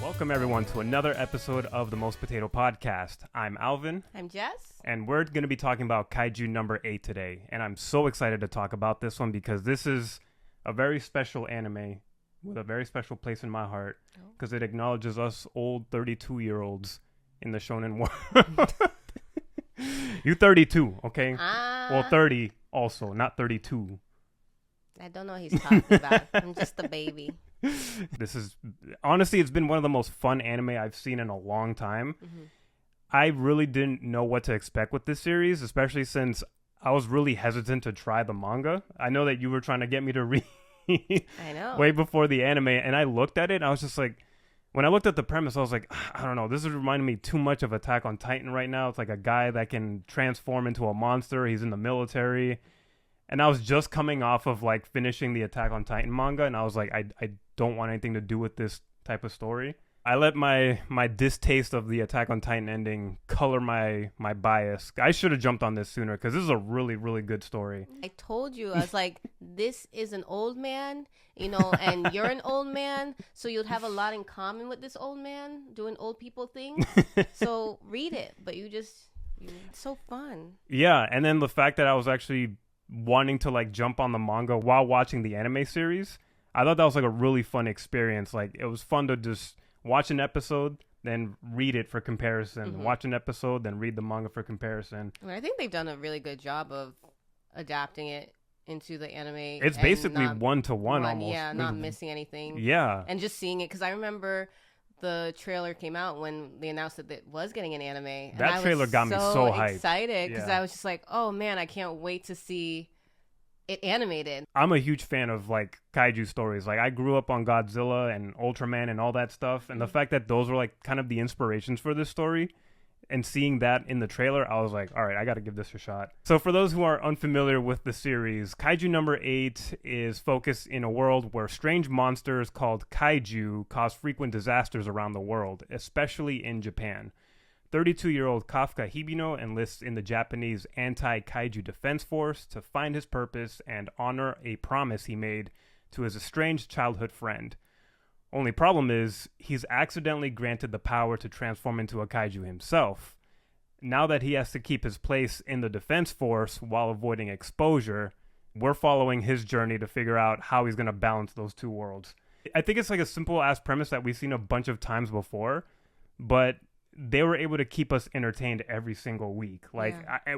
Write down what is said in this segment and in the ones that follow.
Welcome everyone to another episode of the Most Potato Podcast. I'm Alvin. I'm Jess. And we're going to be talking about Kaiju number 8 today. And I'm so excited to talk about this one because this is a very special anime with a very special place in my heart because it acknowledges us old 32-year-olds in the shonen world. You 32, okay? Well, 30 also, not 32. I don't know what he's talking about. I'm just a baby. This is, honestly, it's been one of the most fun anime I've seen in a long time. Mm-hmm. I really didn't know what to expect with this series, especially since I was really hesitant to try the manga. I know that you were trying to get me to read I know. way before the anime, and I looked at it, and I was just like, when I looked at the premise, I was like, I don't know, this is reminding me too much of Attack on Titan right now. It's like a guy that can transform into a monster. He's in the military. And I was just coming off of like finishing the Attack on Titan manga, and I was like, I don't want anything to do with this type of story. I let my distaste of the Attack on Titan ending color my bias. I should have jumped on this sooner because this is a really, really good story. I told you, I was like, this is an old man, you know, and you're an old man, so you'd have a lot in common with this old man doing old people things. So read it, but it's so fun. Yeah, and then the fact that I was actually wanting to like jump on the manga while watching the anime series, I thought that was like a really fun experience. Like it was fun to just watch an episode, then read it for comparison. Mm-hmm. Watch an episode, then read the manga for comparison. I think they've done a really good job of adapting it into the anime. It's basically one-to-one almost. Yeah, not missing anything. Yeah. And just seeing it, because I remember the trailer came out when they announced that it was getting an anime. And that trailer got me so hyped. Excited because I was just like, oh man, I can't wait to see it animated. I'm a huge fan of like kaiju stories. Like I grew up on Godzilla and Ultraman and all that stuff, and the fact that those were like kind of the inspirations for this story, and seeing that in the trailer, I was like, all right, I got to give this a shot. So for those who are unfamiliar with the series, Kaiju number 8 is focused in a world where strange monsters called kaiju cause frequent disasters around the world, especially in Japan. 32-year-old Kafka Hibino enlists in the Japanese anti-kaiju defense force to find his purpose and honor a promise he made to his estranged childhood friend. Only problem is, he's accidentally granted the power to transform into a kaiju himself. Now that he has to keep his place in the defense force while avoiding exposure, we're following his journey to figure out how he's going to balance those two worlds. I think it's like a simple-ass premise that we've seen a bunch of times before, but they were able to keep us entertained every single week. Like,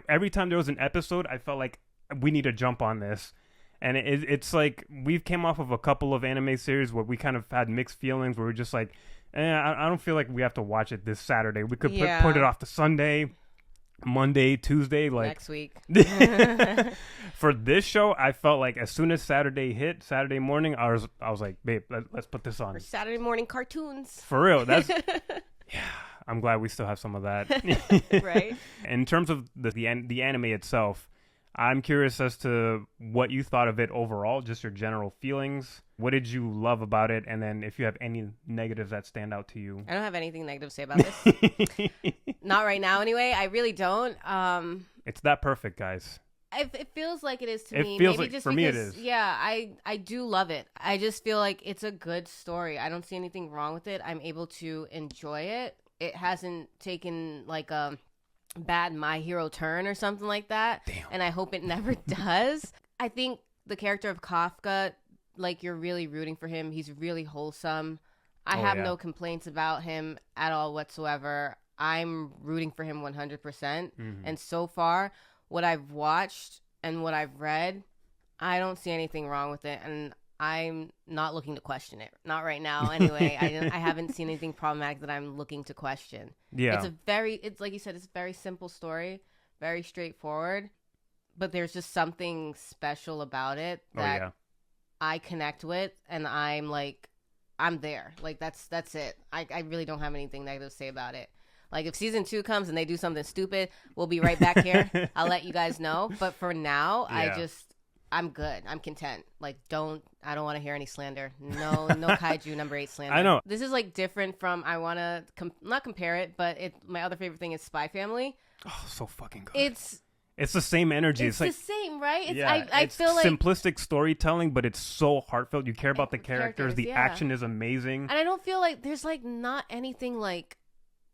every time there was an episode, I felt like we need to jump on this. And it's like we've came off of a couple of anime series where we kind of had mixed feelings where we're just like, I don't feel like we have to watch it this Saturday. We could put it off to Sunday, Monday, Tuesday, like next week. For this show, I felt like as soon as Saturday hit, Saturday morning, I was like, babe, let's put this on. For Saturday morning cartoons. For real, that's yeah. I'm glad we still have some of that. Right. In terms of the anime itself, I'm curious as to what you thought of it overall, just your general feelings. What did you love about it? And then if you have any negatives that stand out to you. I don't have anything negative to say about this. Not right now anyway. I really don't. It's that perfect, guys. It feels like it is to me. It feels Maybe like, just for because, me it is. Yeah, I do love it. I just feel like it's a good story. I don't see anything wrong with it. I'm able to enjoy it. It hasn't taken like a bad My Hero turn or something like that. Damn. And I hope it never does. I think the character of Kafka, like, you're really rooting for him. He's really wholesome. I have no complaints about him at all whatsoever. I'm rooting for him 100%. Mm-hmm. And so far, what I've watched and what I've read, I don't see anything wrong with it. And I'm not looking to question it. Not right now, anyway. I haven't seen anything problematic that I'm looking to question. Yeah. It's like you said, it's a very simple story, very straightforward, but there's just something special about it that I connect with, and I'm like, I'm there. Like, that's it. I really don't have anything negative to say about it. Like, if season 2 comes and they do something stupid, we'll be right back here. I'll let you guys know. But for now, I'm good. I'm content. Like, I don't want to hear any slander. No Kaiju number 8 slander. I know. This is like different from, I want to not compare it, but my other favorite thing is Spy Family. Oh, so fucking good. It's the same energy. It's like the same, right? It's, yeah, I it's feel like simplistic storytelling, but it's so heartfelt. You care about the characters. The action is amazing. And I don't feel like there's like not anything like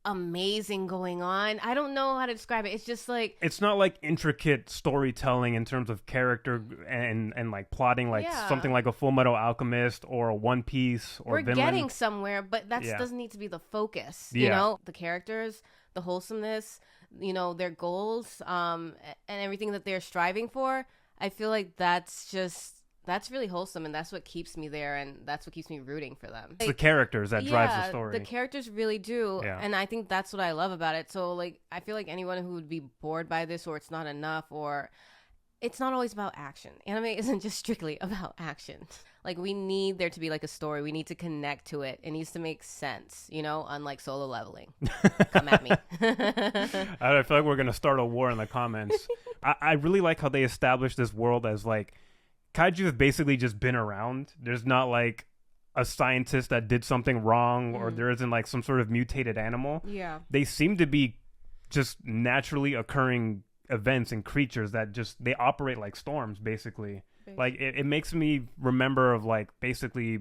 amazing going on. I don't know how to describe it. It's just like it's not like intricate storytelling in terms of character and like plotting like something like a Full Metal Alchemist or a One Piece or we're Vinland. getting somewhere, but that doesn't need to be the focus. You know, the characters, the wholesomeness, you know, their goals, and everything that they're striving for. I feel like that's really wholesome, and that's what keeps me there, and that's what keeps me rooting for them. It's the characters that drives the story. The characters really do, and I think that's what I love about it. So, like, I feel like anyone who would be bored by this, or it's not enough, or it's not always about action. Anime isn't just strictly about action. Like, we need there to be, like, a story. We need to connect to it. It needs to make sense, you know, unlike Solo Leveling. Come at me. I feel like we're going to start a war in the comments. I really like how they established this world as, like, Kaiju have basically just been around. There's not, like, a scientist that did something wrong, or there isn't, like, some sort of mutated animal. Yeah. They seem to be just naturally occurring events and creatures that just, they operate like storms, basically. Like, it makes me remember of, like, basically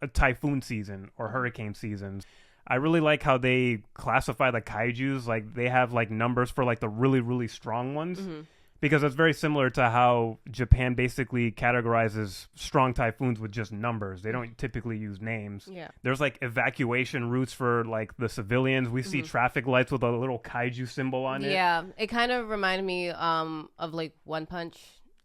a typhoon season or hurricane seasons. I really like how they classify the kaijus. Like, they have, like, numbers for, like, the really, really strong ones. Mm-hmm. Because it's very similar to how Japan basically categorizes strong typhoons with just numbers. They don't typically use names. Yeah. There's, like, evacuation routes for, like, the civilians. We see traffic lights with a little kaiju symbol on it. Yeah. It kind of reminded me of, like, One Punch.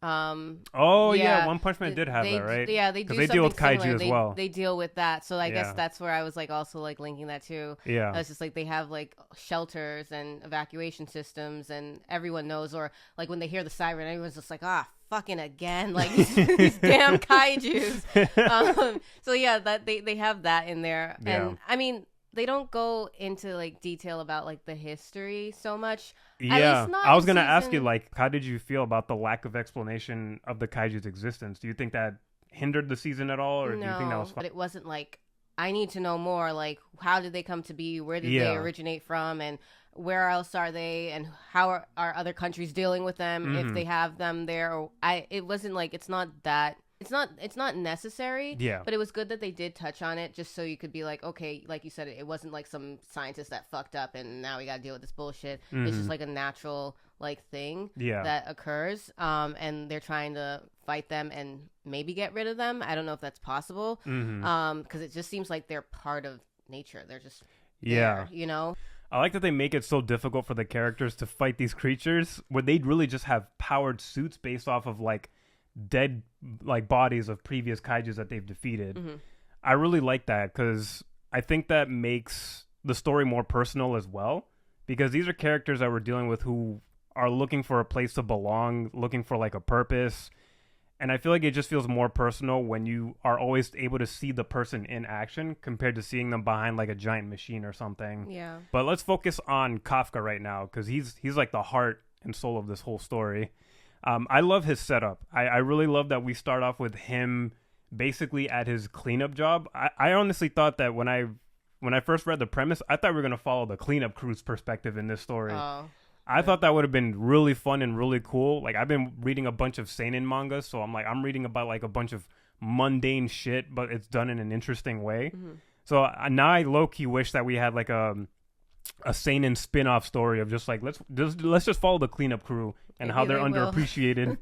One Punch Man did have that, right? Yeah, they do. Because they deal with kaiju similar. as well. They deal with that, so I guess that's where I was like also like linking that too. Yeah, it's just like they have like shelters and evacuation systems, and everyone knows, or like when they hear the siren, everyone's just like, fucking again, like these damn kaijus. So yeah, that they have that in there, and I mean, they don't go into like detail about like the history so much. Yeah, I was gonna ask you, like, how did you feel about the lack of explanation of the kaiju's existence? Do you think that hindered the season at all, or do you think that was fun? But it wasn't like I need to know more. Like, how did they come to be? Where did they originate from? And where else are they? And how are other countries dealing with them if they have them there? Or it wasn't like it's not that. It's not necessary, but it was good that they did touch on it just so you could be like, okay, like you said, it wasn't like some scientist that fucked up and now we got to deal with this bullshit. It's just like a natural like thing that occurs, and they're trying to fight them and maybe get rid of them. I don't know if that's possible, because it just seems like they're part of nature. They're just there, you know? I like that they make it so difficult for the characters to fight these creatures where they'd really just have powered suits based off of like dead like bodies of previous kaijus that they've defeated. I really like that because I think that makes the story more personal as well, because these are characters that we're dealing with who are looking for a place to belong, looking for like a purpose, and I feel like it just feels more personal when you are always able to see the person in action compared to seeing them behind like a giant machine or something. Yeah. But let's focus on Kafka right now, because he's like the heart and soul of this whole story. I love his setup. I really love that we start off with him basically at his cleanup job. I honestly thought that when I first read the premise, I thought we were going to follow the cleanup crew's perspective in this story. I thought that would have been really fun and really cool. Like, I've been reading a bunch of seinen mangas, so I'm reading about like a bunch of mundane shit, but it's done in an interesting way. So now I low-key wish that we had like a seinen spin-off story of just like let's just follow the cleanup crew and maybe how they're underappreciated.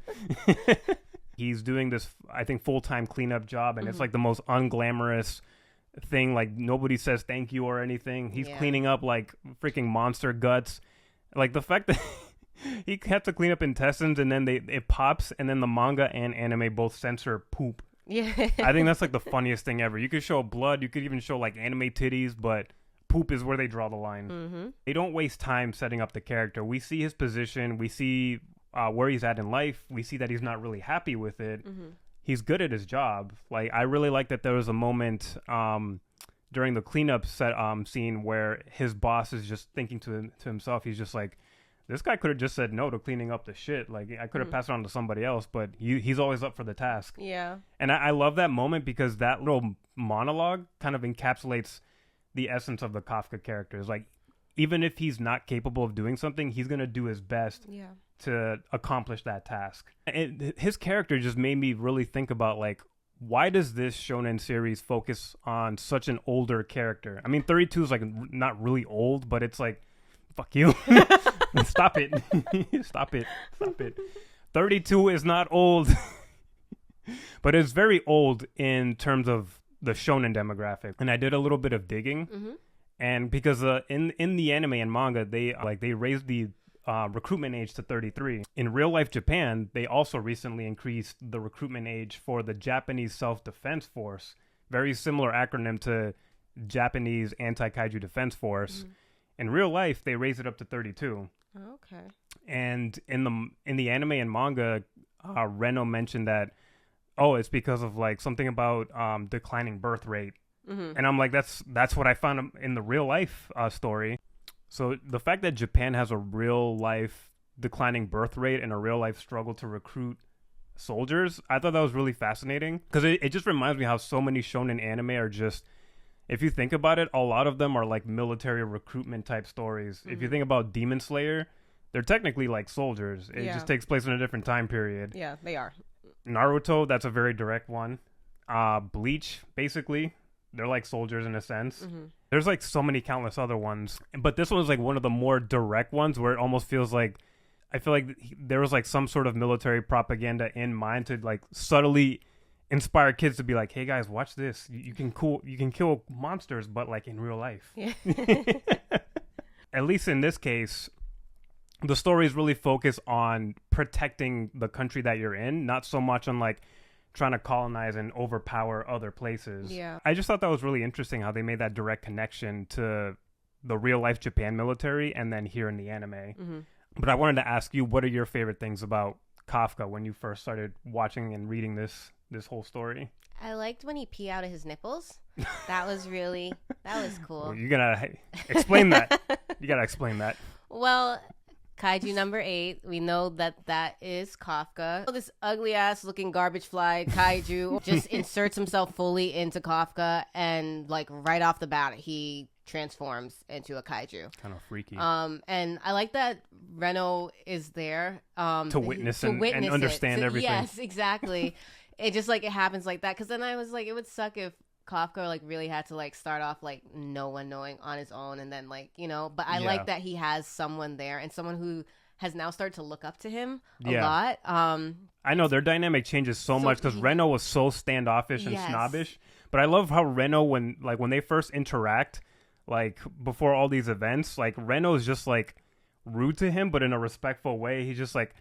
He's doing this, I think, full-time cleanup job, and it's like the most unglamorous thing. Like, nobody says thank you or anything. He's cleaning up like freaking monster guts. Like, the fact that he had to clean up intestines and then it pops, and then the manga and anime both censor poop. Yeah. I think that's like the funniest thing ever. You could show blood, you could even show like anime titties, but poop is where they draw the line. They don't waste time setting up the character. We see his position. We see where he's at in life. We see that he's not really happy with it. He's good at his job. Like, I really like that there was a moment during the cleanup scene where his boss is just thinking to himself. He's just like, this guy could have just said no to cleaning up the shit. Like, I could have passed it on to somebody else, but he's always up for the task. Yeah. And I love that moment because that little monologue kind of encapsulates the essence of the Kafka characters. Like, even if he's not capable of doing something, he's going to do his best to accomplish that task. His character just made me really think about, like, why does this shonen series focus on such an older character? I mean, 32 is like not really old, but it's like, fuck you. Stop it. Stop it. 32 is not old. But it's very old in terms of the shonen demographic. And I did a little bit of digging. Mm-hmm. And because in the anime and manga, they raised the recruitment age to 33. In real life Japan, they also recently increased the recruitment age for the Japanese Self-Defense Force. Very similar acronym to Japanese Anti-Kaiju Defense Force. Mm-hmm. In real life, they raised it up to 32. Okay. And in the anime and manga, Reno mentioned that, it's because of like something about declining birth rate. Mm-hmm. And I'm like, that's what I found in the real life story. So the fact that Japan has a real life declining birth rate and a real life struggle to recruit soldiers, I thought that was really fascinating, because it just reminds me how so many shonen anime are just, if you think about it, a lot of them are like military recruitment type stories. Mm-hmm. If you think about Demon Slayer, they're technically like soldiers. It just takes place in a different time period. Yeah, they are. Naruto, that's a very direct one. Bleach, basically, they're like soldiers in a sense. Mm-hmm. There's like so many countless other ones, but this one was like one of the more direct ones where it almost feels like, I feel like there was like some sort of military propaganda in mind to like subtly inspire kids to be like, hey guys, watch this. You can kill monsters, but like in real life. Yeah. At least in this case, the stories really focus on protecting the country that you're in, not so much on like trying to colonize and overpower other places. Yeah. I just thought that was really interesting how they made that direct connection to the real life Japan military and then here in the anime. Mm-hmm. But I wanted to ask you, what are your favorite things about Kafka when you first started watching and reading this whole story? I liked when he pee out of his nipples. That was cool. Well, you gotta explain that. You gotta explain that. Well, Kaiju number 8, we know that is Kafka. This ugly ass looking garbage fly kaiju just inserts himself fully into Kafka, and like right off the bat he transforms into a kaiju. Kind of freaky. And I like that Reno is there to witness and understand everything. Yes, exactly. It just like it happens like that, because then I was like, it would suck if Kafka like really had to like start off like no one knowing on his own, and then like, but I like that he has someone there and someone who has now started to look up to him a lot. I know their dynamic changes so much, because Reno was so standoffish and snobbish, but I love how Reno, when they first interact, like before all these events, like Reno is just like rude to him, but in a respectful way. He's just like,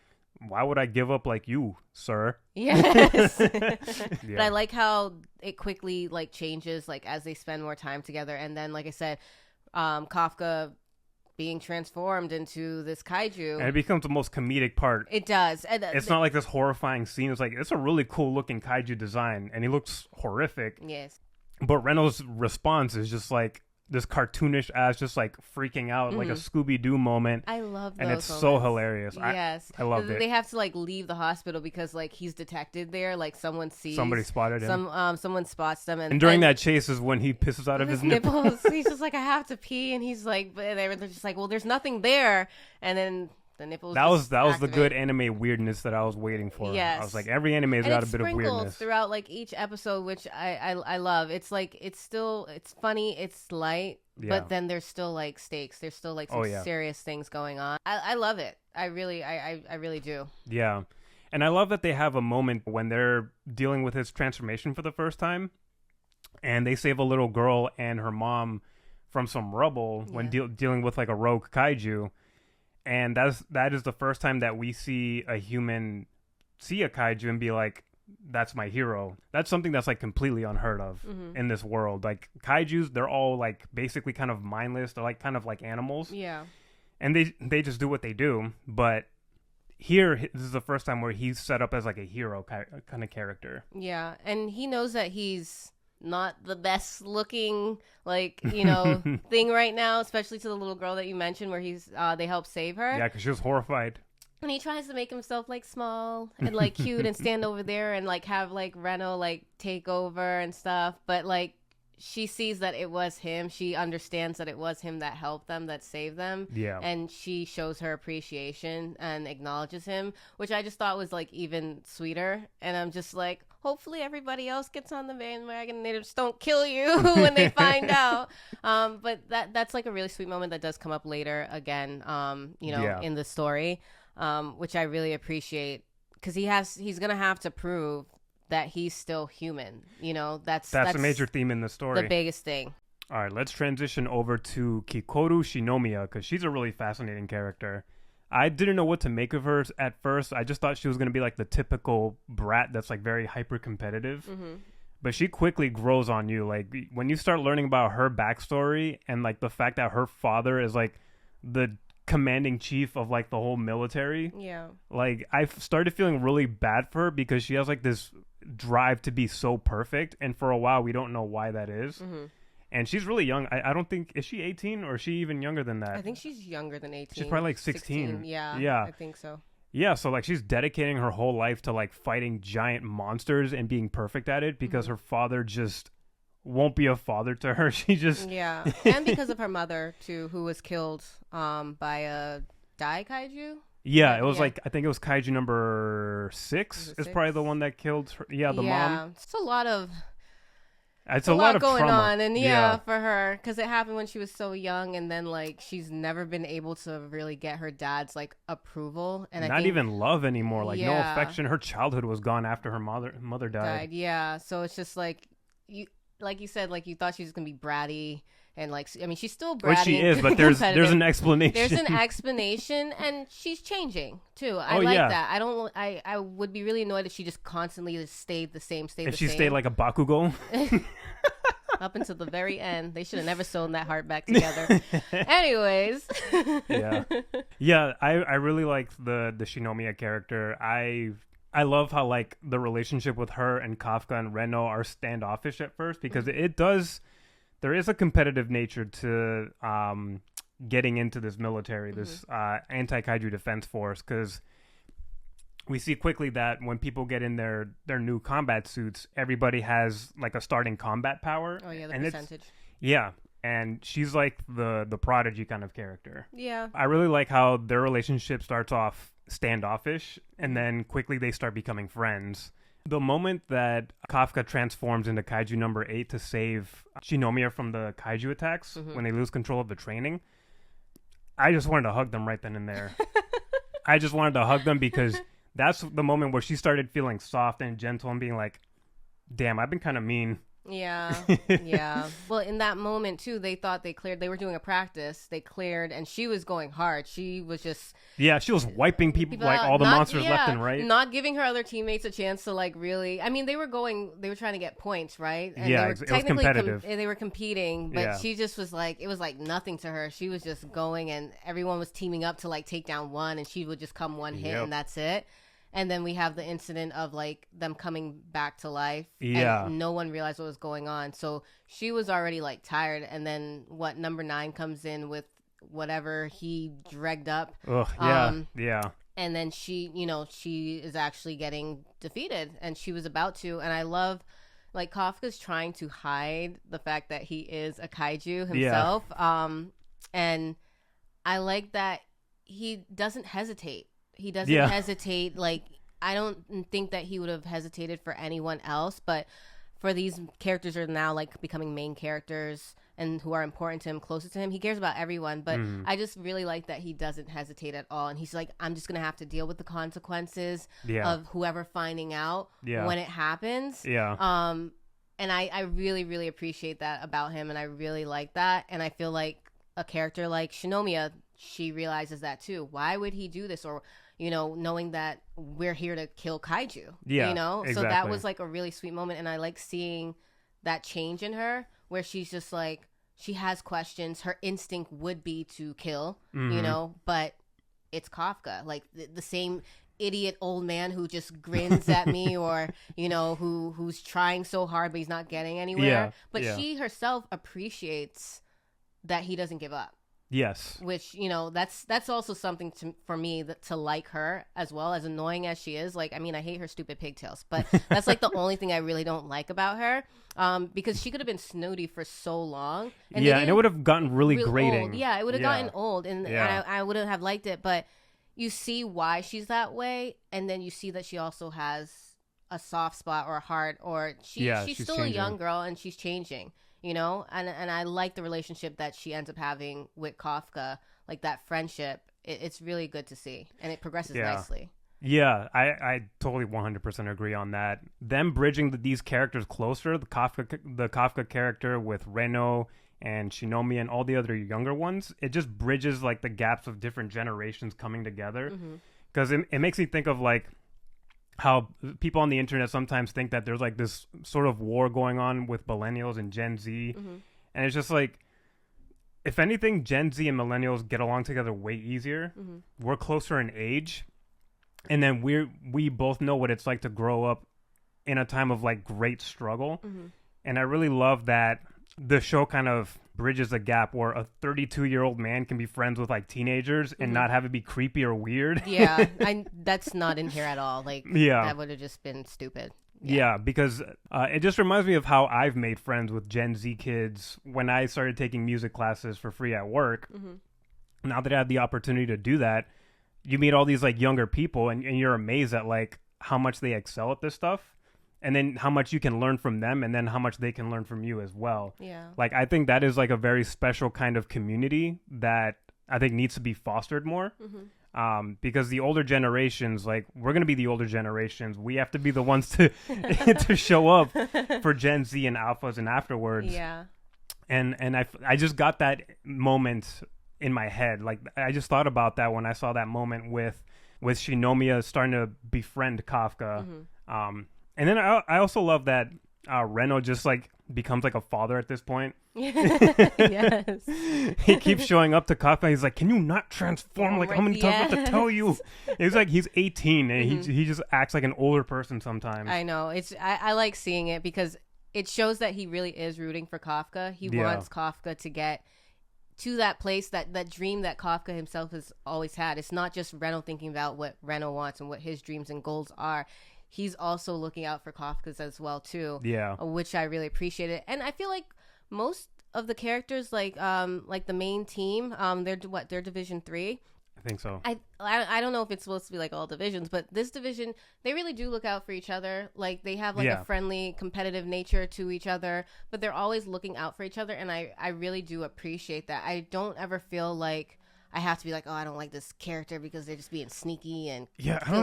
why would I give up like you, sir? Yes. But I like how it quickly like changes like as they spend more time together. And then, like I said, Kafka being transformed into this kaiju. And it becomes the most comedic part. It does. And, it's not like this horrifying scene. It's like, it's a really cool looking kaiju design, and he looks horrific. Yes. But Reno's response is just like this cartoonish ass just like freaking out, like a Scooby-Doo moment. I love those and it's moments. So hilarious. Yes. I loved it. They have to like leave the hospital because like he's detected there, like somebody spotted him. Someone spots them, and during that chase is when he pisses out of his nipples. He's just like, I have to pee, and he's like, but they're just like, well, there's nothing there, and then the nipples. That was the good anime weirdness that I was waiting for. Yes. I was like, every anime's got a bit of weirdness throughout like each episode, which I love. It's like it's funny, it's light. Yeah. But then there's still like stakes. There's still like some serious things going on. I love it. I really do. Yeah. And I love that they have a moment when they're dealing with his transformation for the first time, and they save a little girl and her mom from some rubble when dealing with like a rogue kaiju. And that is the first time that we see a human see a kaiju and be like, that's my hero. That's something that's like completely unheard of in this world. Like kaijus, they're all like basically kind of mindless. They're like kind of like animals. Yeah. And they just do what they do. But here, this is the first time where he's set up as like a hero kind of character. Yeah. And he knows that he's not the best looking like thing right now, especially to the little girl that you mentioned where they help save her. Yeah, because she was horrified. And he tries to make himself like small and like cute and stand over there and like have like Reno like take over and stuff, but like she sees that it was him. She understands that it was him that helped them, that saved them. Yeah. And she shows her appreciation and acknowledges him, which I just thought was like even sweeter. And I'm just like, hopefully everybody else gets on the bandwagon and they just don't kill you when they find out. But that's like a really sweet moment that does come up later again, in the story, which I really appreciate, because he's going to have to prove that he's still human. That's a major theme in the story. The biggest thing. All right, let's transition over to Kikoru Shinomiya, because she's a really fascinating character. I didn't know what to make of her at first. I just thought she was going to be like the typical brat that's like very hyper competitive. Mm-hmm. But she quickly grows on you. Like when you start learning about her backstory and like the fact that her father is like the commanding chief of like the whole military. Yeah. Like I started feeling really bad for her because she has like this drive to be so perfect, and for a while we don't know why that is. Mm-hmm. And she's really young. I don't think, is she 18 or is she even younger than that? I think she's younger than 18. She's probably like 16. Yeah, I think so. Yeah, so like she's dedicating her whole life to like fighting giant monsters and being perfect at it because her father just won't be a father to her. She just and because of her mother too, who was killed by a Dai Kaiju. Yeah, it was like, I think it was Kaiju number 6 is probably the one that killed her. Yeah, the mom. It's a lot of it's a lot of going trauma. on, and for her, because it happened when she was so young, and then like she's never been able to really get her dad's like approval, and not even love anymore, like no affection. Her childhood was gone after her mother died. Yeah, so it's just like you said, like you thought she was gonna be bratty. And like, I mean, she's still bratty. Well, she is, but there's an explanation. There's an explanation, and she's changing too. I like that. I would be really annoyed if she just constantly stayed the same. If she stayed like a Bakugo. Up until the very end. They should have never sewn that heart back together. Anyways. Yeah, I really like the Shinomiya character. I love how like the relationship with her and Kafka and Reno are standoffish at first, because there is a competitive nature to getting into this military, this anti-kaiju defense force, because we see quickly that when people get in their new combat suits, everybody has like a starting combat power. Oh yeah, the percentage. And she's like the prodigy kind of character. Yeah. I really like how their relationship starts off standoffish, and then quickly they start becoming friends. The moment that Kafka transforms into Kaiju number 8 to save Shinomiya from the Kaiju attacks when they lose control of the training, I just wanted to hug them right then and there. I just wanted to hug them because that's the moment where she started feeling soft and gentle and being like, damn, I've been kind of mean. Yeah. Yeah. Well, in that moment too, they thought they cleared. They were doing a practice. They cleared, and she was going hard. She was just she was wiping people like all the monsters left and right, not giving her other teammates a chance to like really. I mean, they were trying to get points, right? And it was competitive. They were competing, but she just was like, it was like nothing to her. She was just going, and everyone was teaming up to like take down one, and she would just come one hit, and that's it. And then we have the incident of like them coming back to life. And no one realized what was going on. So she was already like tired. And then number 9 comes in with whatever he dragged up. And then she is actually getting defeated, and she was about to. And I love like Kafka's trying to hide the fact that he is a kaiju himself. And I like that he doesn't hesitate. He doesn't hesitate. Like, I don't think that he would have hesitated for anyone else, but for these characters who are now like becoming main characters and who are important to him, closer to him, he cares about everyone. But I just really like that he doesn't hesitate at all. And he's like, I'm just going to have to deal with the consequences of whoever finding out when it happens. And I really, really appreciate that about him. And I really like that. And I feel like a character like Shinomiya, she realizes that too. Why would he do this? Or, knowing that we're here to kill kaiju, exactly. So that was like a really sweet moment. And I like seeing that change in her, where she's just like, she has questions. Her instinct would be to kill, but it's Kafka, like the same idiot old man who just grins at me, or who's trying so hard but he's not getting anywhere. But she herself appreciates that he doesn't give up. Yes. Which, you know, that's also something for me to like her, as well, as annoying as she is. Like, I mean, I hate her stupid pigtails, but that's like the only thing I really don't like about her, because she could have been snooty for so long. And and it would have gotten really grating. Old. Yeah, it would have gotten old, and I wouldn't have liked it. But you see why she's that way, and then you see that she also has a soft spot or a heart, or she's still changing. A young girl, and she's changing. You know, and I like the relationship that she ends up having with Kafka, like that friendship. It's really good to see, and it progresses nicely. Yeah, I totally 100% agree on that. Them bridging these characters closer, the Kafka character with Reno and Shinomiya and all the other younger ones, it just bridges like the gaps of different generations coming together. Because it makes me think of like how people on the internet sometimes think that there's like this sort of war going on with millennials and Gen Z. And it's just like, if anything, Gen Z and millennials get along together way easier. We're closer in age. And then we both know what it's like to grow up in a time of like great struggle. And I really love that the show kind of bridges a gap where a 32-year-old man can be friends with like teenagers and not have it be creepy or weird. That's not in here at all. Like, that would have just been stupid. Because it just reminds me of how I've made friends with Gen Z kids when I started taking music classes for free at work. Now that I had the opportunity to do that, you meet all these like younger people, and you're amazed at like how much they excel at this stuff. And then how much you can learn from them, and then how much they can learn from you as well. Like, I think that is like a very special kind of community that I think needs to be fostered more. Because the older generations, like, we're going to be the older generations. We have to be the ones to to show up for Gen Z and alphas and afterwards. And I just got that moment in my head. Like, I just thought about that when I saw that moment with Shinomiya starting to befriend Kafka. And then I also love that Reno just like becomes like a father at this point. Yes. He keeps showing up to Kafka. He's like, "Can you not transform? Like, how many times do I have to tell you?" It's like he's 18 and he just acts like an older person sometimes. I know. I like seeing it because it shows that he really is rooting for Kafka. He wants Kafka to get to that place, that dream that Kafka himself has always had. It's not just Reno thinking about what Reno wants and what his dreams and goals are. He's also looking out for Kafka's as well too. Which I really appreciated. And I feel like most of the characters, like the main team, they're Division 3. I think so. I don't know if it's supposed to be like all divisions, but this division, they really do look out for each other. Like, they have like a friendly, competitive nature to each other, but they're always looking out for each other. And I really do appreciate that. I don't ever feel like I have to be like, oh, I don't like this character because they're just being sneaky and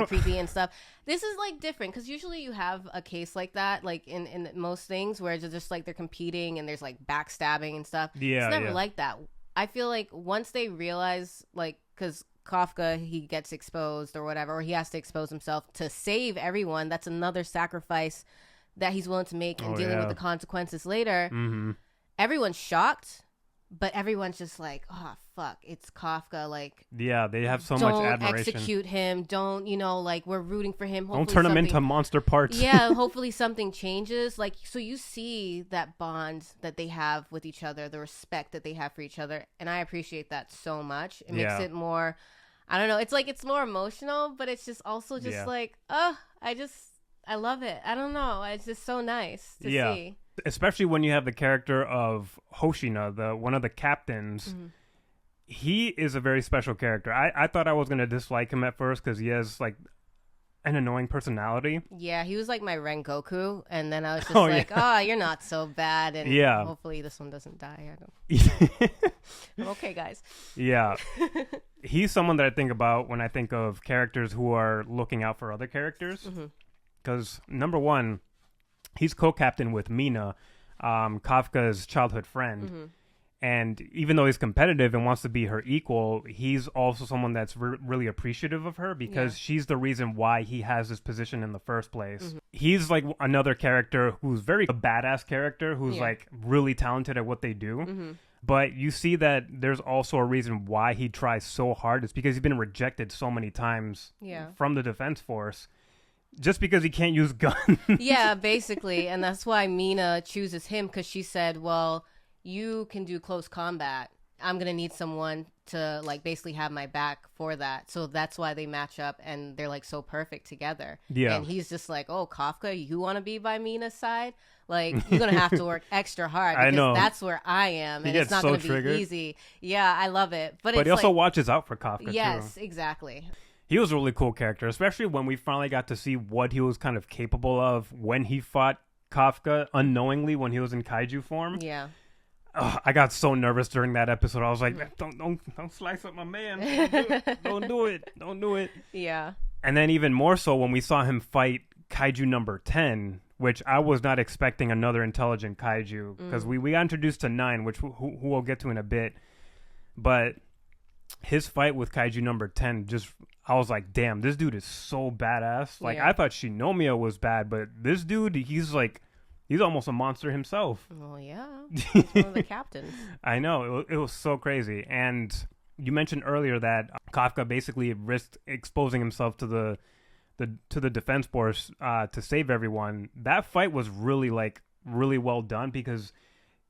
creepy and stuff. This is like different because usually you have a case like that, like in most things where it's just like they're competing and there's like backstabbing and stuff. It's never like that. I feel like once they realize, like, because Kafka, he gets exposed or whatever, or he has to expose himself to save everyone. That's another sacrifice that he's willing to make and dealing with the consequences later. Everyone's shocked. But everyone's just like, oh, fuck, it's Kafka. Like, they have so much admiration. Don't execute him. Don't, like, we're rooting for him. Hopefully don't turn him into monster parts. Hopefully something changes. Like, so you see that bond that they have with each other, the respect that they have for each other. And I appreciate that so much. It makes it more, I don't know. It's like, it's more emotional, but it's just also just like, oh, I love it. I don't know. It's just so nice to see. Especially when you have the character of Hoshina, one of the captains. He is a very special character. I thought I was going to dislike him at first because he has like an annoying personality. Yeah, he was like my Rengoku, and then I was just oh, you're not so bad, and hopefully this one doesn't die. I'm okay, guys. He's someone that I think about when I think of characters who are looking out for other characters. Because number one, he's co-captain with Mina, Kafka's childhood friend. And even though he's competitive and wants to be her equal, he's also someone that's really appreciative of her because she's the reason why he has this position in the first place. He's like another character who's a badass character who's like really talented at what they do. But you see that there's also a reason why he tries so hard. It's because he's been rejected so many times from the defense force. Just because he can't use guns. Basically. And that's why Mina chooses him, because she said, well, you can do close combat. I'm gonna need someone to like basically have my back for that. So that's why they match up and they're like so perfect together. Yeah. And he's just like, oh, Kafka, you want to be by Mina's side? Like, you're gonna have to work extra hard because I know. that's where I am, and it's not so gonna be easy. Yeah, I love it. But he also watches out for Kafka too. Yes, exactly. He was a really cool character, especially when we finally got to see what he was kind of capable of when he fought Kafka unknowingly when he was in kaiju form. Yeah. I got so nervous during that episode. I was like, don't slice up my man. Don't do it. Yeah. And then even more so when we saw him fight Kaiju number 10, which I was not expecting another intelligent kaiju, because we got introduced to 9, which who we'll get to in a bit. But his fight with Kaiju number 10, I was like, damn, this dude is so badass. Like, I thought Shinomiya was bad, but this dude, he's almost a monster himself. Well, yeah. He's one of the captains. I know. It was so crazy. And you mentioned earlier that Kafka basically risked exposing himself to the defense force to save everyone. That fight was really well done because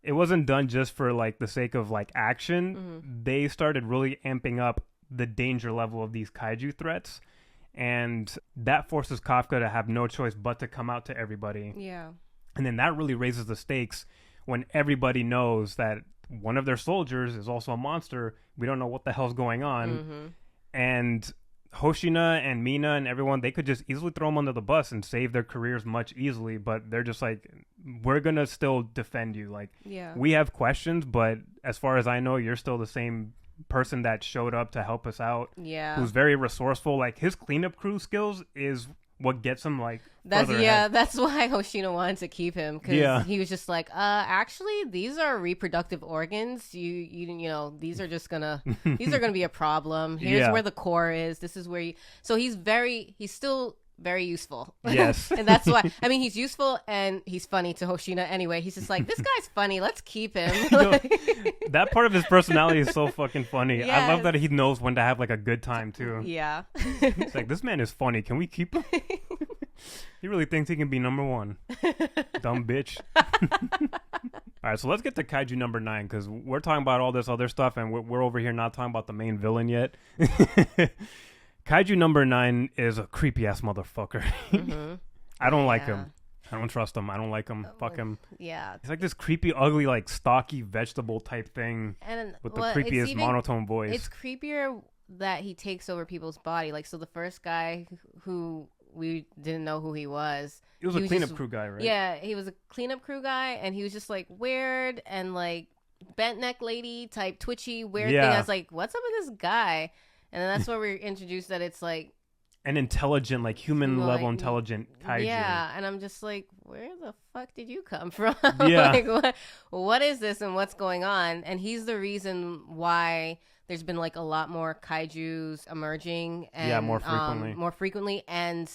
it wasn't done just for like the sake of like action. They started really amping up the danger level of these kaiju threats, and that forces Kafka to have no choice but to come out to everybody. Yeah. And then that really raises the stakes when everybody knows that one of their soldiers is also a monster. We don't know what the hell's going on. And Hoshina and Mina and everyone, they could just easily throw them under the bus and save their careers much easily, but they're just like, we're gonna still defend you. Like, we have questions, but as far as I know, you're still the same person that showed up to help us out. Yeah. Who's very resourceful. Like, his cleanup crew skills is what gets him like that's ahead. That's why Hoshino wanted to keep him, because he was just like, actually these are reproductive organs, you know, these are gonna be a problem. Here's where the core is, this is where so he's still very useful. Yes. And that's why, I mean, he's useful and he's funny to Hoshina anyway. He's just like, this guy's funny, let's keep him. That part of his personality is so fucking funny. Yes. I love that he knows when to have like a good time too. Yeah. He's like, this man is funny, can we keep him? He really thinks he can be number 1. Dumb bitch. All right, so let's get to Kaiju number 9, because we're talking about all this other stuff and we're over here not talking about the main villain yet. Kaiju number 9 is a creepy ass motherfucker. I don't like him. I don't trust him. I don't like him. Fuck him. Yeah. He's like this creepy, ugly, like stocky vegetable type thing with the creepiest monotone voice. It's creepier that he takes over people's body. Like, so the first guy who we didn't know who he was. He was a cleanup crew guy, right? Yeah, he was a cleanup crew guy, and he was just like weird and like bent neck lady type twitchy weird thing. I was like, what's up with this guy? And then that's where we're introduced that it's like an intelligent, like human level intelligent kaiju. Yeah, and I'm just like, where the fuck did you come from? Yeah. Like, what is this and what's going on? And he's the reason why there's been like a lot more kaijus emerging and more frequently, and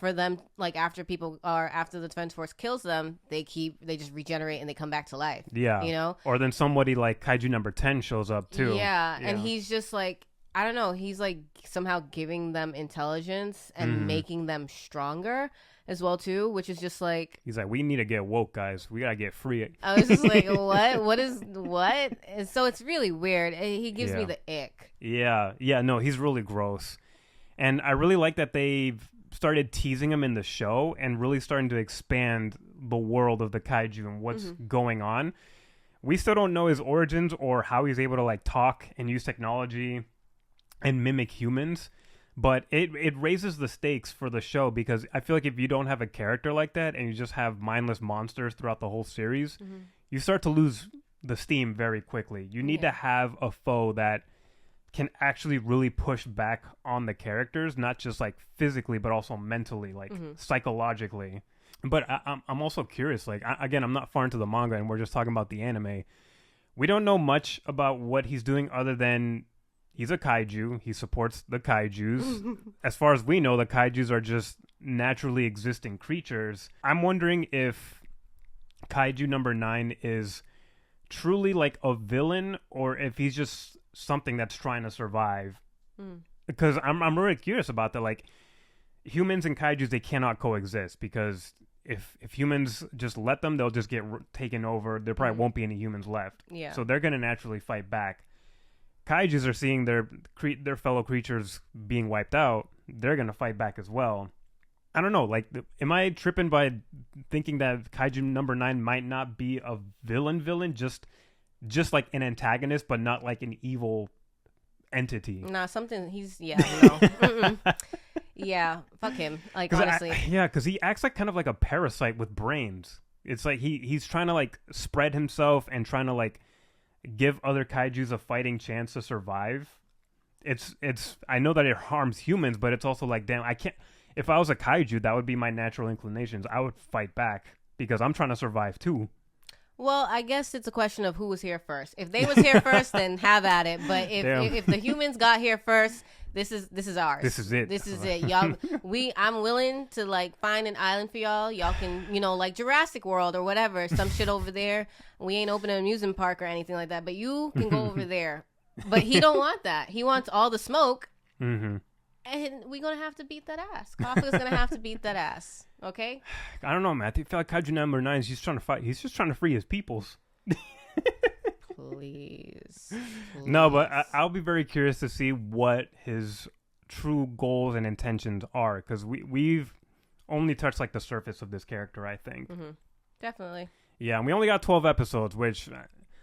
for them, like after the defense force kills them, they just regenerate and they come back to life. Yeah. You know? Or then somebody like Kaiju number 10 shows up too. Yeah. And he's just like, I don't know, he's like somehow giving them intelligence and making them stronger as well too, which is just like, he's like, we need to get woke, guys. We gotta get free. I was just like, what? And so it's really weird. He gives me the ick. Yeah. No, he's really gross. And I really like that they've started teasing him in the show and really starting to expand the world of the kaiju and what's going on. We still don't know his origins or how he's able to like talk and use technology and mimic humans, but it raises the stakes for the show, because I feel like if you don't have a character like that and you just have mindless monsters throughout the whole series, you start to lose the steam very quickly. You need to have a foe that can actually really push back on the characters, not just like physically, but also mentally, like psychologically. But I'm also curious, like, again, I'm not far into the manga and we're just talking about the anime. We don't know much about what he's doing other than he's a kaiju. He supports the kaijus. As far as we know, the kaijus are just naturally existing creatures. I'm wondering if Kaiju number 9 is truly like a villain or if he's just something that's trying to survive. Because I'm really curious about that. Like, humans and kaijus, they cannot coexist, because if humans just let them, they'll just get taken over. There probably won't be any humans left. Yeah. So they're going to naturally fight back. kaijus are seeing their fellow creatures being wiped out, they're gonna fight back as well. I don't know. Like, am I tripping by thinking that Kaiju number 9 might not be a villain, just like an antagonist, but not like an evil entity? Nah, something. No. Yeah, fuck him. Like, honestly. Because he acts like kind of like a parasite with brains. It's like he's trying to like spread himself and trying to like give other kaijus a fighting chance to survive. It's I know that it harms humans, but it's also like, damn, I can't. If I was a kaiju, that would be my natural inclinations. I would fight back because I'm trying to survive too. Well, I guess it's a question of who was here first. If they was here first, then have at it. But if the humans got here first, this is ours. This is it. This is it, y'all. I'm willing to like find an island for y'all. Y'all can, like Jurassic World or whatever, some shit over there. We ain't opening an amusement park or anything like that, but you can go over there. But he don't want that. He wants all the smoke. Mm-hmm. And we're going to have to beat that ass. Kafka's going to have to beat that ass. Okay? I don't know, man. I feel like Kaiju number 9 is just trying to fight. He's just trying to free his peoples. Please. No, but I'll be very curious to see what his true goals and intentions are. Because we've only touched like the surface of this character, I think. Mm-hmm. Definitely. Yeah, and we only got 12 episodes, which...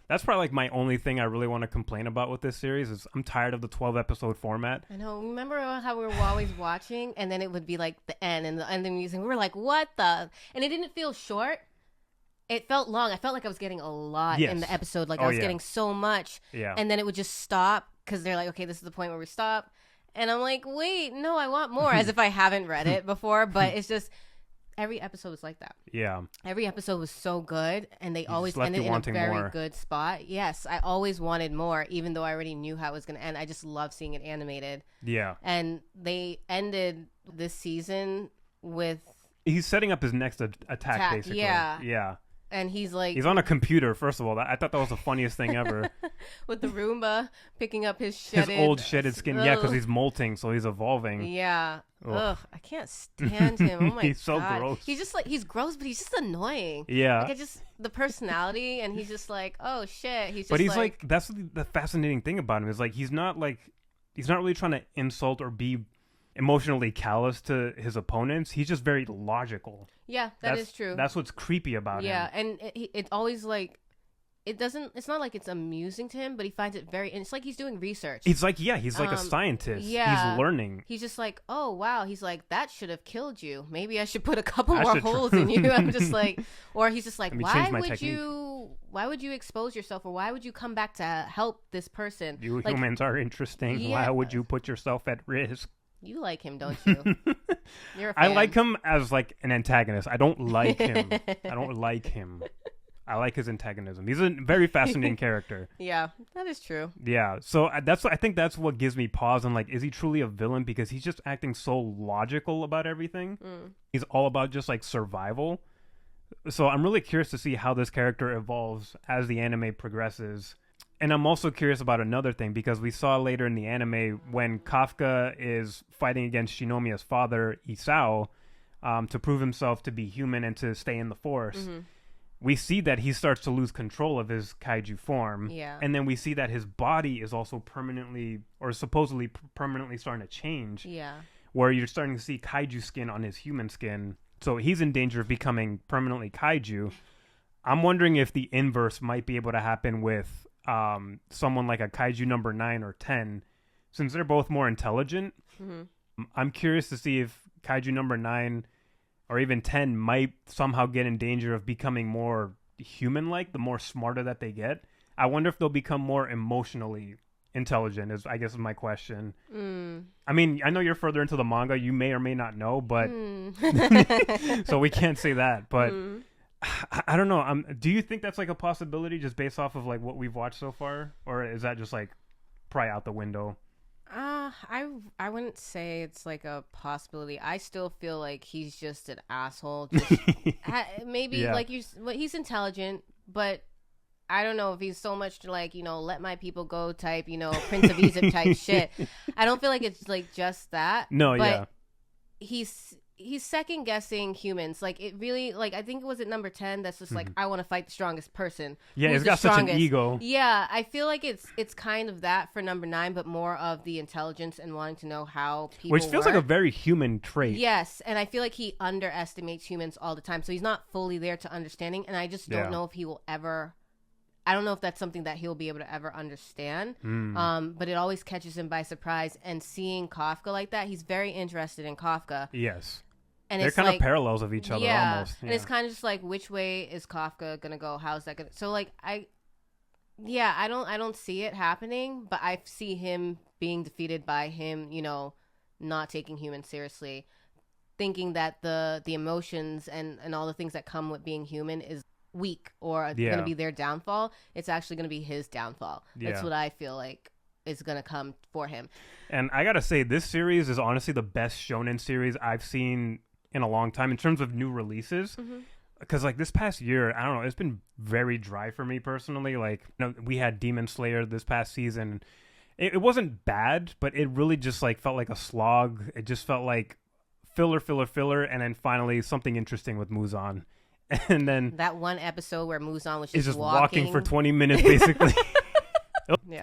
That's probably like my only thing I really want to complain about with this series is I'm tired of the 12 episode format. I know. Remember how we were always watching and then it would be like the end and the ending music. We were like, what the? And it didn't feel short. It felt long. I felt like I was getting a lot in the episode. Like I was getting so much. Yeah. And then it would just stop because they're like, okay, this is the point where we stop. And I'm like, wait, no, I want more. As if I haven't read it before. But it's just... Every episode was like that. Yeah. Every episode was so good, and they always ended in a very good spot. Yes, I always wanted more, even though I already knew how it was going to end. I just love seeing it animated. Yeah. And they ended this season with... He's setting up his next attack, basically. Yeah. Yeah. And he's like... He's on a computer, first of all. I thought that was the funniest thing ever. With the Roomba picking up his shedded... His old shedded skin. Yeah, because he's molting, so he's evolving. Yeah. Ugh. I can't stand him. Oh my he's so God. gross. He's just like... He's gross, but he's just annoying. Yeah. Like, the personality, and he's just like, oh, shit. He's just but he's like... That's the fascinating thing about him, is like, he's not really trying to insult or be emotionally callous to his opponents. He's just very logical. Yeah, that is true. That's what's creepy about him. Yeah, and it's always like, it's not like it's amusing to him, but he finds it very, and it's like he's doing research. He's like a scientist. Yeah. He's learning. He's just like, oh, wow. He's like, that should have killed you. Maybe I should put a couple more holes in you. I'm just like, or he's just like, why would you expose yourself, or why would you come back to help this person? You like, humans are interesting. Yeah. Why would you put yourself at risk? You like him, don't you? You're a fan. I like him as like an antagonist. I don't like him. I like his antagonism. He's a very fascinating character. Yeah, that is true. Yeah, so I think that's what gives me pause. And like, is he truly a villain? Because he's just acting so logical about everything. He's all about just like survival. So I'm really curious to see how this character evolves as the anime progresses. And I'm also curious about another thing, because we saw later in the anime when Kafka is fighting against Shinomiya's father, Isao, to prove himself to be human and to stay in the Force. Mm-hmm. We see that he starts to lose control of his kaiju form. Yeah. And then we see that his body is also permanently, or supposedly permanently starting to change. Yeah. Where you're starting to see kaiju skin on his human skin. So he's in danger of becoming permanently kaiju. I'm wondering if the inverse might be able to happen with someone like a Kaiju number 9 or 10, since they're both more intelligent. Mm-hmm. I'm curious to see if Kaiju number 9 or even 10 might somehow get in danger of becoming more human-like, the more smarter that they get. I wonder if they'll become more emotionally intelligent, I guess is my question. I mean, I know you're further into the manga. You may or may not know, but... so we can't say that, but... I don't know. Do you think that's like a possibility just based off of like what we've watched so far, or is that just like probably out the window? I wouldn't say it's like a possibility. I still feel like he's just an asshole. Just maybe like he's intelligent, but I don't know if he's so much like, let my people go type, Prince of Egypt type shit. I don't feel like it's like just that. No, but yeah. he's second guessing humans. Like it really, like I think it was at number 10. That's just like, I want to fight the strongest person. Yeah, he's got such an ego. Yeah, I feel like it's kind of that for number 9, but more of the intelligence and wanting to know how people Which feels work. like a very human trait. Yes, and I feel like he underestimates humans all the time. So he's not fully there to understanding, and I just don't know if he will ever. I don't know if that's something that he'll be able to ever understand. But it always catches him by surprise. And seeing Kafka like that, he's very interested in Kafka. Yes. And they're kind of parallels of each other almost. And it's kind of just like, which way is Kafka gonna go? How's that gonna? So like I don't see it happening, but I see him being defeated by him, you know, not taking humans seriously, thinking that the emotions and all the things that come with being human is weak or going to be their downfall. It's actually going to be his downfall. That's what I feel like is going to come for him. And I gotta say, this series is honestly the best shonen series I've seen in a long time in terms of new releases. Because like this past year, I don't know, it's been very dry for me personally. Like, you know, we had Demon Slayer this past season. It wasn't bad, but it really just like felt like a slog. It just felt like filler, and then finally something interesting with Muzan. And then that one episode where Muzan was just walking for 20 minutes basically.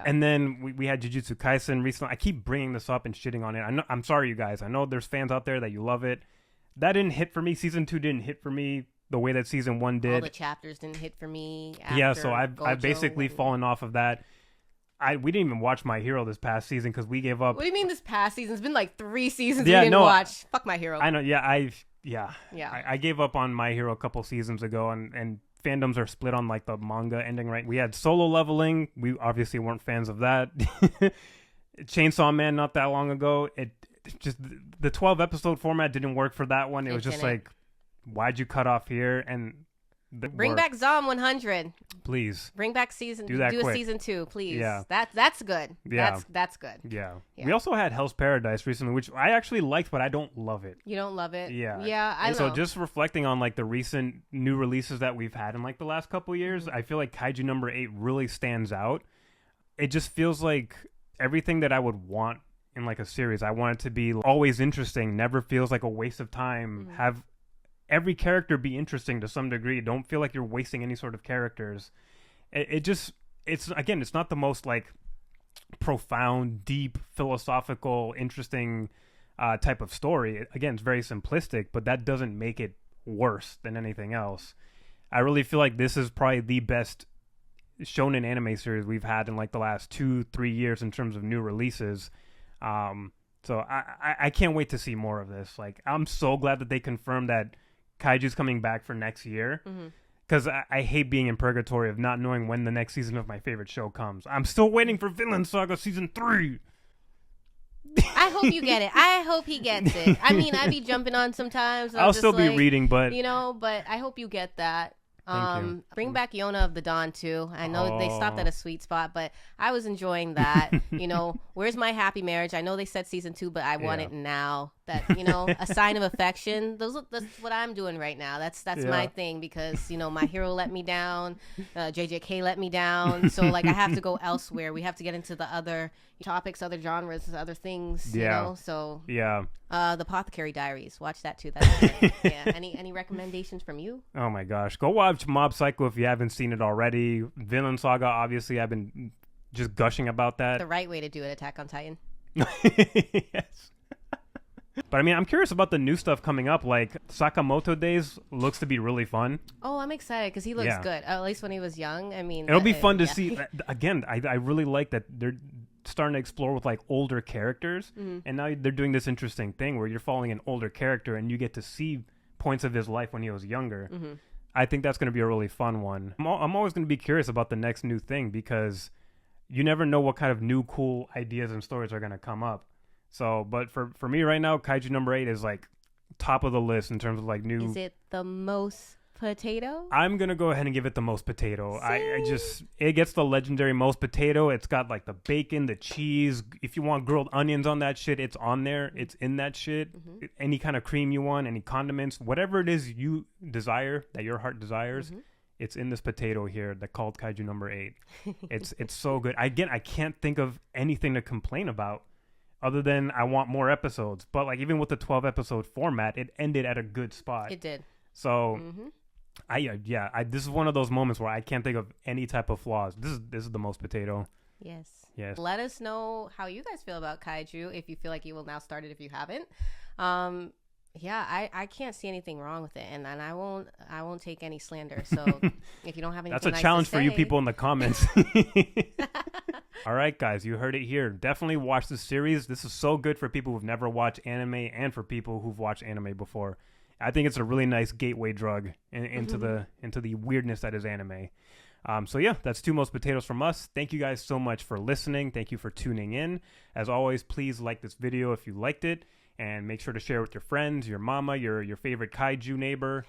And then we had Jujutsu Kaisen recently. I keep bringing this up and shitting on it. I'm sorry, you guys. I know there's fans out there that you love it. That didn't hit for me. Season 2 didn't hit for me the way that season 1 did. All the chapters didn't hit for me. So I've basically fallen off of that. We didn't even watch My Hero this past season because we gave up. What do you mean this past season? It's been like 3 seasons we didn't watch. Fuck My Hero. I know. I gave up on My Hero a couple seasons ago, and fandoms are split on like the manga ending, right? We had Solo Leveling. We obviously weren't fans of that. Chainsaw Man not that long ago. It just, the 12 episode format didn't work for that one. It was just like, why'd you cut off here? And bring back Zom 100, please. Bring back season. Do a season 2, please. Yeah, that's good. Yeah, that's good. Yeah. We also had Hell's Paradise recently, which I actually liked, but I don't love it. You don't love it? Yeah. I know. So just reflecting on like the recent new releases that we've had in like the last couple of years, I feel like Kaiju number 8 really stands out. It just feels like everything that I would want in like a series. I want it to be always interesting, never feels like a waste of time. Have every character be interesting to some degree. Don't feel like you're wasting any sort of characters. It's not the most like profound, deep, philosophical, interesting type of story. Again, it's very simplistic, but that doesn't make it worse than anything else. I really feel like this is probably the best shonen anime series we've had in like the last 2-3 years in terms of new releases. So I can't wait to see more of this. Like, I'm so glad that they confirmed that Kaiju's coming back for next year, because I hate being in purgatory of not knowing when the next season of my favorite show comes. I'm still waiting for Vinland Saga season 3. I hope you get it. I hope he gets it. I mean, I be jumping on sometimes. I'll still be reading, but but I hope you get that. Thank you. Bring back Yona of the Dawn too. I know they stopped at a sweet spot, but I was enjoying that. Where's My Happy Marriage? I know they said season 2, but I want it now. That a sign of affection. That's what I'm doing right now. That's my thing, because My Hero let me down, JJK let me down. So like I have to go elsewhere. We have to get into the other topics, other genres, other things. So the Apothecary Diaries. Watch that too. That's good. Any recommendations from you? Oh my gosh, go watch Mob Psycho if you haven't seen it already. Vinland Saga, obviously, I've been just gushing about that. The right way to do it, Attack on Titan. Yes. But I mean, I'm curious about the new stuff coming up. Like Sakamoto Days looks to be really fun. Oh, I'm excited because he looks good. At least when he was young. I mean, it'll be fun to see. Again, I really like that they're starting to explore with like older characters, and now they're doing this interesting thing where you're following an older character and you get to see points of his life when he was younger. I think that's going to be a really fun one. I'm always going to be curious about the next new thing, because you never know what kind of new cool ideas and stories are going to come up. So, but for me right now, Kaiju number 8 is like top of the list in terms of like new. Is it the most potato? I'm going to go ahead and give it the most potato. It gets the legendary most potato. It's got like the bacon, the cheese. If you want grilled onions on that shit, it's on there. It's in that shit. Any kind of cream you want, any condiments, whatever it is you desire, that your heart desires, it's in this potato here that called Kaiju number 8. It's so good. Again, I can't think of anything to complain about other than I want more episodes. But like even with the 12 episode format, it ended at a good spot. It did. So this is one of those moments where I can't think of any type of flaws. This is the most potato. Yes. Let us know how you guys feel about Kaiju, if you feel like you will now start it if you haven't. I can't see anything wrong with it, and I won't take any slander. So if you don't have anything, that's a challenge for you people in the comments. All right, guys, you heard it here. Definitely watch this series. This is so good for people who've never watched anime and for people who've watched anime before. I think it's a really nice gateway drug into the weirdness that is anime. That's two most potatoes from us. Thank you guys so much for listening. Thank you for tuning in. As always, please like this video if you liked it. And make sure to share with your friends, your mama, your favorite kaiju neighbor.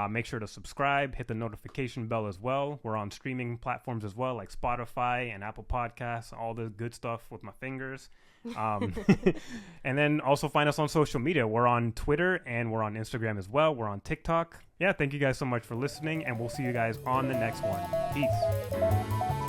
Make sure to subscribe, hit the notification bell as well. We're on streaming platforms as well, like Spotify and Apple Podcasts, all the good stuff with my fingers. And then also find us on social media. We're on Twitter and we're on Instagram as well. We're on TikTok. Yeah, thank you guys so much for listening, and we'll see you guys on the next one. Peace.